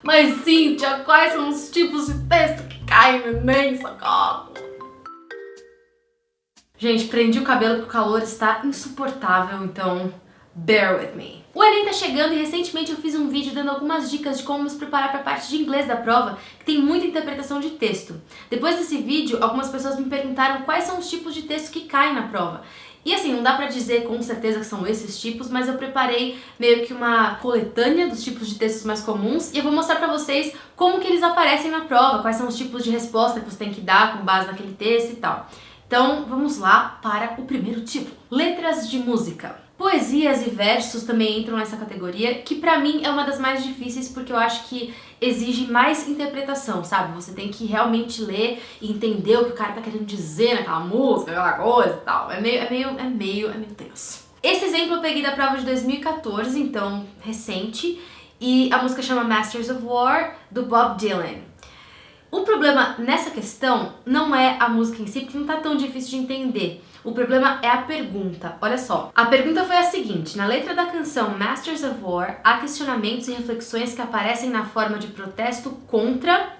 Mas Cíntia, quais são os tipos de texto que caem no Enem, socorro? Gente, prendi o cabelo porque o calor está insuportável, então bear with me. O Enem tá chegando e recentemente eu fiz um vídeo dando algumas dicas de como nos preparar para a parte de inglês da prova, que tem muita interpretação de texto. Depois desse vídeo, algumas pessoas me perguntaram quais são os tipos de texto que caem na prova. E assim, não dá pra dizer com certeza que são esses tipos, mas eu preparei meio que uma coletânea dos tipos de textos mais comuns e eu vou mostrar pra vocês como que eles aparecem na prova, quais são os tipos de resposta que você tem que dar com base naquele texto e tal. Então, vamos lá para o primeiro tipo. Letras de música. Poesias e versos também entram nessa categoria, que pra mim é uma das mais difíceis porque eu acho que exige mais interpretação, sabe? Você tem que realmente ler e entender o que o cara tá querendo dizer naquela música, aquela coisa e tal. É meio tenso. Esse exemplo eu peguei da prova de 2014, então recente, e a música chama Masters of War, do Bob Dylan. O problema nessa questão não é a música em si, porque não tá tão difícil de entender. O problema é a pergunta. Olha só. A pergunta foi a seguinte: na letra da canção Masters of War, há questionamentos e reflexões que aparecem na forma de protesto contra...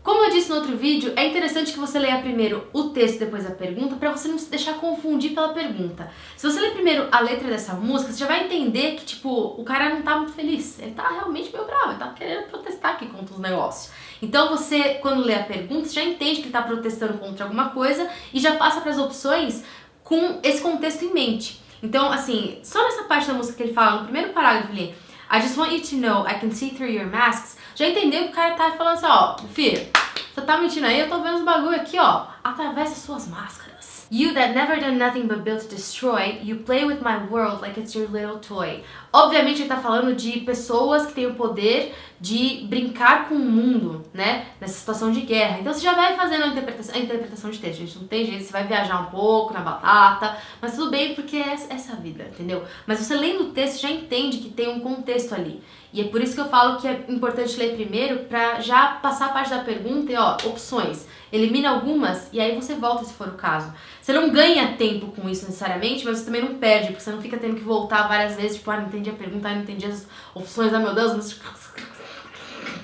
Como eu disse no outro vídeo, é interessante que você leia primeiro o texto e depois a pergunta pra você não se deixar confundir pela pergunta. Se você ler primeiro a letra dessa música, você já vai entender que, tipo, o cara não tá muito feliz. Ele tá realmente meio bravo, ele tá querendo protestar aqui contra os negócios. Então você, quando lê a pergunta, você já entende que ele tá protestando contra alguma coisa e já passa pras opções com esse contexto em mente. Então, assim, só nessa parte da música que ele fala, no primeiro parágrafo ali, I just want you to know I can see through your masks, já entendeu que o cara tá falando assim, ó, filho, você tá mentindo aí, eu tô vendo os bagulho aqui, ó, através das suas máscaras. You that never done nothing but built to destroy, you play with my world like it's your little toy. Obviamente ele tá falando de pessoas que têm o poder de brincar com o mundo, né, nessa situação de guerra. Então você já vai fazendo a interpretação de texto, gente, não tem jeito, você vai viajar um pouco na batata, mas tudo bem porque essa é a vida, entendeu? Mas você lendo o texto já entende que tem um contexto ali. E é por isso que eu falo que é importante ler primeiro pra já passar a parte da pergunta e ó, opções. Elimina algumas e aí você volta se for o caso. Você não ganha tempo com isso necessariamente, mas você também não perde, porque você não fica tendo que voltar várias vezes, tipo, não entendi a pergunta, não entendi as opções, meu Deus, mas...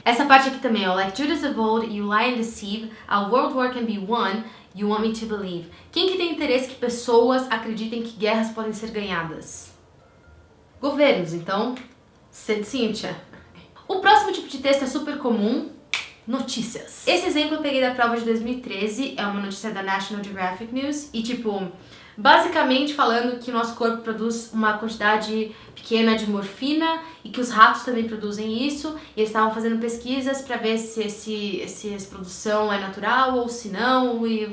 Essa parte aqui também, ó, like Judas of old, you lie and deceive, a world war can be won, you want me to believe. Quem que tem interesse que pessoas acreditem que guerras podem ser ganhadas? Governos, então, Cíntia. O próximo tipo de texto é super comum, notícias. Esse exemplo eu peguei da prova de 2013, é uma notícia da National Geographic News e tipo, basicamente falando que o nosso corpo produz uma quantidade pequena de morfina e que os ratos também produzem isso e eles estavam fazendo pesquisas pra ver se essa produção é natural ou se não e...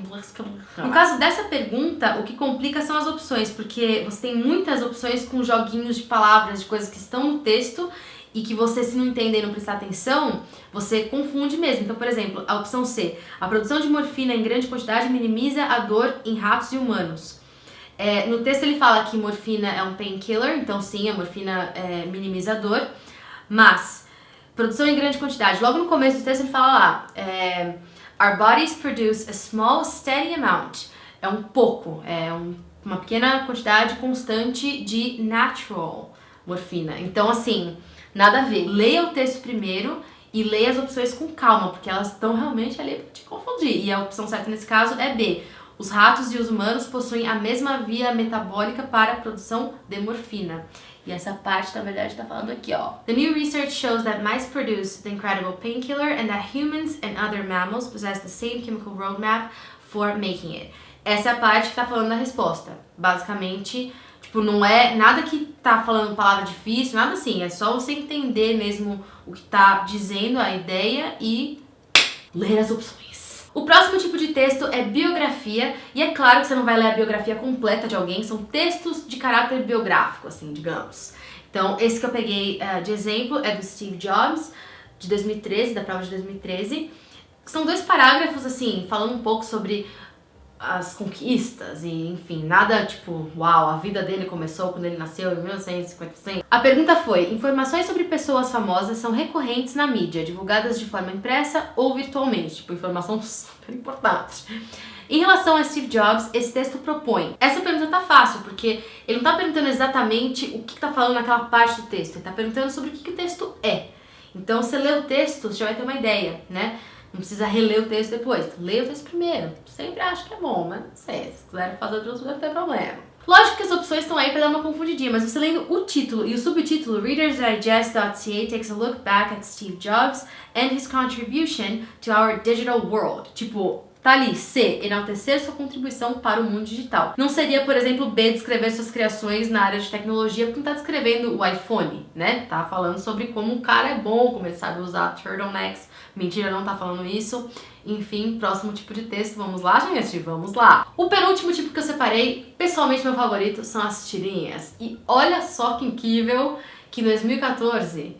No caso dessa pergunta, o que complica são as opções, porque você tem muitas opções com joguinhos de palavras, de coisas que estão no texto e que você, se não entender e não prestar atenção, você confunde mesmo. Então, por exemplo, a opção C, a produção de morfina em grande quantidade minimiza a dor em ratos e humanos. No texto ele fala que morfina é um painkiller, então sim, a morfina minimiza a dor, mas produção em grande quantidade, logo no começo do texto ele fala lá, our bodies produce a small steady amount, é um pouco, uma pequena quantidade constante de natural morfina. Então assim, nada a ver, leia o texto primeiro e leia as opções com calma, porque elas estão realmente ali pra te confundir, e a opção certa nesse caso é B. Os ratos e os humanos possuem a mesma via metabólica para a produção de morfina. E essa parte, na verdade, está falando aqui, ó. The new research shows that mice produce the incredible painkiller and that humans and other mammals possess the same chemical roadmap for making it. Essa é a parte que está falando da resposta. Basicamente, tipo, não é nada que tá falando palavra difícil, nada assim. É só você entender mesmo o que tá dizendo, a ideia e ler as opções. O próximo tipo de texto é biografia, e é claro que você não vai ler a biografia completa de alguém, são textos de caráter biográfico, assim, digamos. Então, esse que eu peguei de exemplo é do Steve Jobs, de 2013, da prova de 2013. São 2 parágrafos, assim, falando um pouco sobre as conquistas e, enfim, nada tipo, uau, a vida dele começou quando ele nasceu em 1956. A pergunta foi: informações sobre pessoas famosas são recorrentes na mídia, divulgadas de forma impressa ou virtualmente? Tipo, informação super importante. Em relação a Steve Jobs, esse texto propõe. Essa pergunta tá fácil, porque ele não tá perguntando exatamente o que tá falando naquela parte do texto, ele tá perguntando sobre o que o texto é. Então, você lê o texto, você já vai ter uma ideia, né? Não precisa reler o texto depois. Leia o texto primeiro. Sempre acho que é bom, mas não sei. Se quiserem fazer outros, não tem problema. Lógico que as opções estão aí para dar uma confundidinha, mas você lendo o título e o subtítulo, Reader's Digest.ca takes a look back at Steve Jobs and his contribution to our digital world. Tipo, tá ali, C, enaltecer sua contribuição para o mundo digital. Não seria, por exemplo, B, descrever suas criações na área de tecnologia, porque não tá descrevendo o iPhone, né? Tá falando sobre como o cara é bom, como ele sabe usar turtlenecks. Mentira, não tá falando isso. Enfim, próximo tipo de texto. Vamos lá, gente? Vamos lá. O penúltimo tipo que eu separei, pessoalmente meu favorito, são as tirinhas. E olha só que incrível que em 2014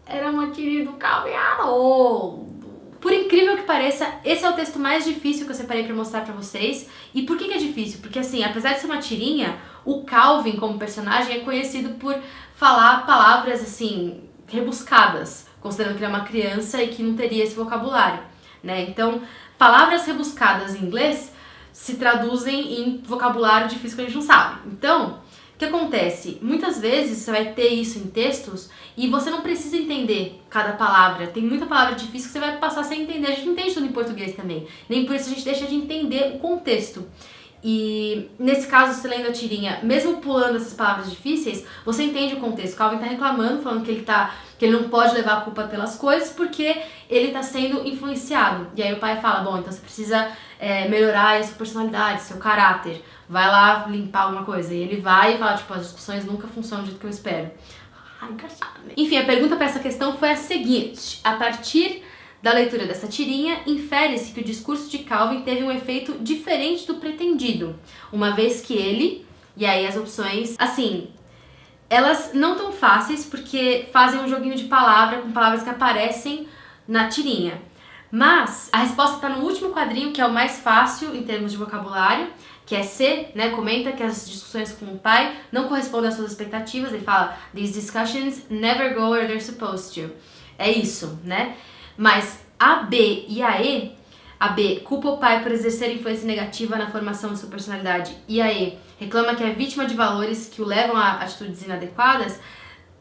era uma tirinha do Calvin Haroldo. Por incrível que pareça, esse é o texto mais difícil que eu separei pra mostrar pra vocês. E por que é difícil? Porque assim, apesar de ser uma tirinha, o Calvin como personagem é conhecido por falar palavras assim, rebuscadas, considerando que ele é uma criança e que não teria esse vocabulário, né? Então, palavras rebuscadas em inglês se traduzem em vocabulário difícil que a gente não sabe. Então, o que acontece? Muitas vezes você vai ter isso em textos e você não precisa entender cada palavra. Tem muita palavra difícil que você vai passar sem entender. A gente não entende tudo em português também. Nem por isso a gente deixa de entender o contexto. E nesse caso, você lendo a tirinha, mesmo pulando essas palavras difíceis, você entende o contexto. O Calvin tá reclamando, falando que ele não pode levar a culpa pelas coisas porque ele tá sendo influenciado. E aí o pai fala, bom, então você precisa melhorar a sua personalidade, seu caráter. Vai lá limpar alguma coisa. E ele vai e fala, tipo, as discussões nunca funcionam do jeito que eu espero. Ai, engraçado, né? Enfim, a pergunta para essa questão foi a seguinte. A partir da leitura dessa tirinha, infere-se que o discurso de Calvin teve um efeito diferente do pretendido, uma vez que ele, e aí as opções, assim, elas não tão fáceis porque fazem um joguinho de palavra com palavras que aparecem na tirinha. Mas a resposta está no último quadrinho, que é o mais fácil em termos de vocabulário, que é C, né? Comenta que as discussões com o pai não correspondem às suas expectativas. Ele fala, these discussions never go where they're supposed to. É isso, né? Mas a B e a E, a B culpa o pai por exercer influência negativa na formação de sua personalidade e a E reclama que é vítima de valores que o levam a atitudes inadequadas,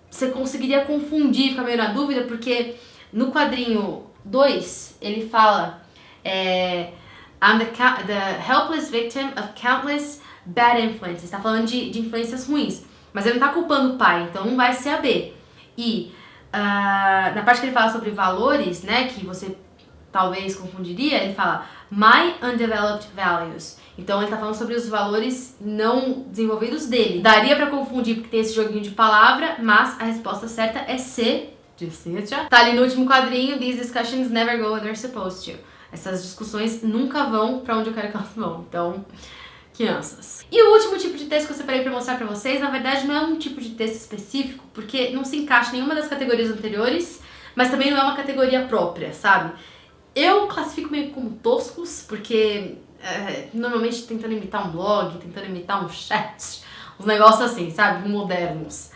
você conseguiria confundir, ficar meio na dúvida, porque no quadrinho 2 ele fala I'm the helpless victim of countless bad influences. Está falando de influências ruins, mas ele não está culpando o pai, então não vai ser a B. E na parte que ele fala sobre valores, né, que você talvez confundiria, ele fala my undeveloped values. Então ele tá falando sobre os valores não desenvolvidos dele. Daria pra confundir porque tem esse joguinho de palavra, mas a resposta certa é C, de Cíntia. Tá ali no último quadrinho, these discussions never go where they're supposed to. Essas discussões nunca vão pra onde eu quero que elas vão. Então, crianças. E o último tipo de texto que eu separei pra mostrar pra vocês, na verdade não é um tipo de texto específico, porque não se encaixa em nenhuma das categorias anteriores, mas também não é uma categoria própria, sabe? Eu classifico meio como toscos, porque normalmente tentando imitar um blog, tentando imitar um chat, uns negócios assim, sabe? Modernos.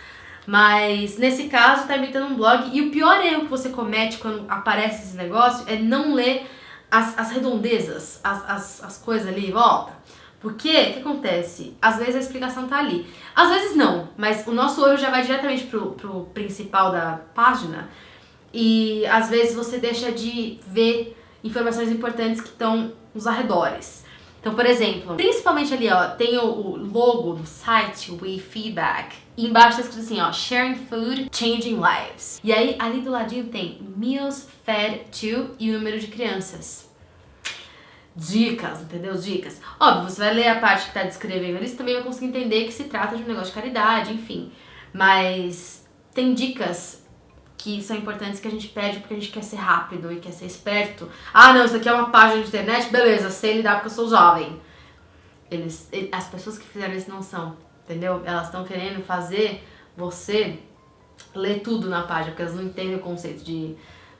Mas nesse caso tá imitando um blog, e o pior erro que você comete quando aparece esse negócio é não ler as redondezas, as coisas ali em volta. Porque, o que acontece? Às vezes a explicação tá ali. Às vezes não, mas o nosso olho já vai diretamente pro principal da página e às vezes você deixa de ver informações importantes que estão nos arredores. Então, por exemplo, principalmente ali, ó, tem o logo do site, WeFeedback, e embaixo tá escrito assim, ó, Sharing Food, Changing Lives. E aí, ali do ladinho tem Meals Fed to e o número de crianças. Dicas, entendeu? Dicas. Óbvio, você vai ler a parte que tá descrevendo ali, você também vai conseguir entender que se trata de um negócio de caridade, enfim. Mas tem dicas que são importantes que a gente pede porque a gente quer ser rápido e quer ser esperto. Ah, não, isso aqui é uma página de internet, beleza, sei lidar porque eu sou jovem. As pessoas que fizeram isso não são, entendeu? Elas estão querendo fazer você ler tudo na página, porque elas não entendem o conceito de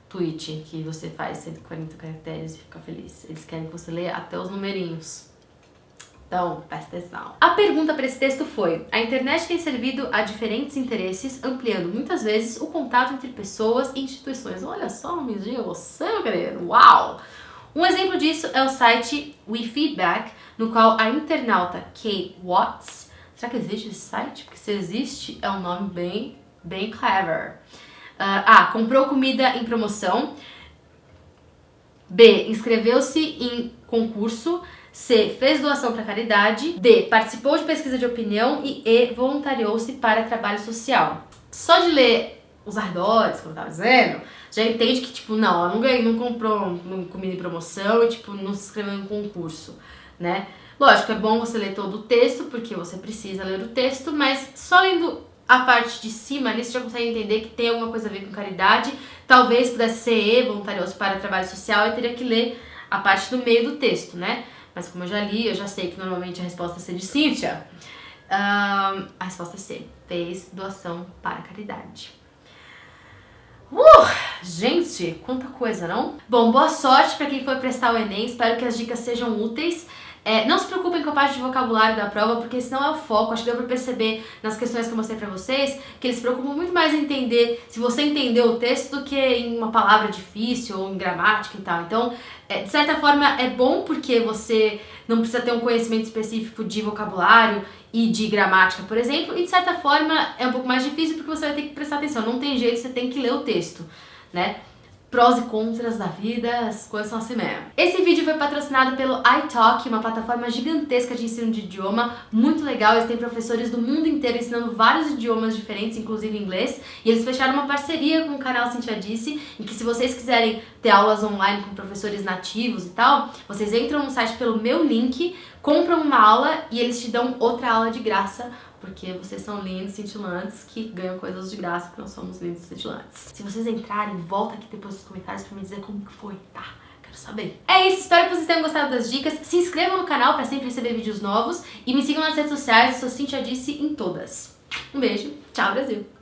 tweet, que você faz 140 caracteres e fica feliz. Eles querem que você leia até os numerinhos. Então, presta atenção. A pergunta para esse texto foi: a internet tem servido a diferentes interesses, ampliando muitas vezes o contato entre pessoas e instituições. Olha só, Mizinho, você, meu querido, uau! Um exemplo disso é o site WeFeedback, no qual a internauta Kate Watts... Será que existe esse site? Porque se existe, é um nome bem clever. A. Comprou comida em promoção. B. Inscreveu-se em concurso. C. Fez doação para caridade. D. Participou de pesquisa de opinião. E E. Voluntariou-se para trabalho social. Só de ler os arredores, como eu tava dizendo, já entende que, tipo, não, ela não ganhou, não comprou comida em promoção e, tipo, não se inscreveu em concurso, né? Lógico, é bom você ler todo o texto, porque você precisa ler o texto, mas só lendo a parte de cima ali, você já consegue entender que tem alguma coisa a ver com caridade. Talvez pudesse ser E, voluntarioso para trabalho social, e teria que ler a parte do meio do texto, né? Mas como eu já li, eu já sei que normalmente a resposta é C de Cíntia. A resposta é C, fez doação para caridade. Gente, quanta coisa, não? Bom, boa sorte pra quem for prestar o Enem, espero que as dicas sejam úteis. Não se preocupem com a parte de vocabulário da prova, porque esse não é o foco. Acho que deu pra perceber nas questões que eu mostrei pra vocês que eles se preocupam muito mais em entender se você entendeu o texto do que em uma palavra difícil ou em gramática e tal. Então, de certa forma, é bom porque você não precisa ter um conhecimento específico de vocabulário e de gramática, por exemplo, e de certa forma é um pouco mais difícil porque você vai ter que prestar atenção. Não tem jeito, você tem que ler o texto, né? Prós e contras da vida, as coisas são assim mesmo. Esse vídeo foi patrocinado pelo iTalk, uma plataforma gigantesca de ensino de idioma, muito legal. Eles têm professores do mundo inteiro ensinando vários idiomas diferentes, inclusive inglês, e eles fecharam uma parceria com o canal Cíntia Disse, em que se vocês quiserem ter aulas online com professores nativos e tal, vocês entram no site pelo meu link, compram uma aula e eles te dão outra aula de graça, porque vocês são lindos, cintilantes, que ganham coisas de graça, porque nós somos lindos e cintilantes. Se vocês entrarem, volta aqui depois nos comentários pra me dizer como que foi, tá? Quero saber. É isso, espero que vocês tenham gostado das dicas. Se inscrevam no canal pra sempre receber vídeos novos e me sigam nas redes sociais, eu sou Cíntia Disse em todas. Um beijo, tchau Brasil!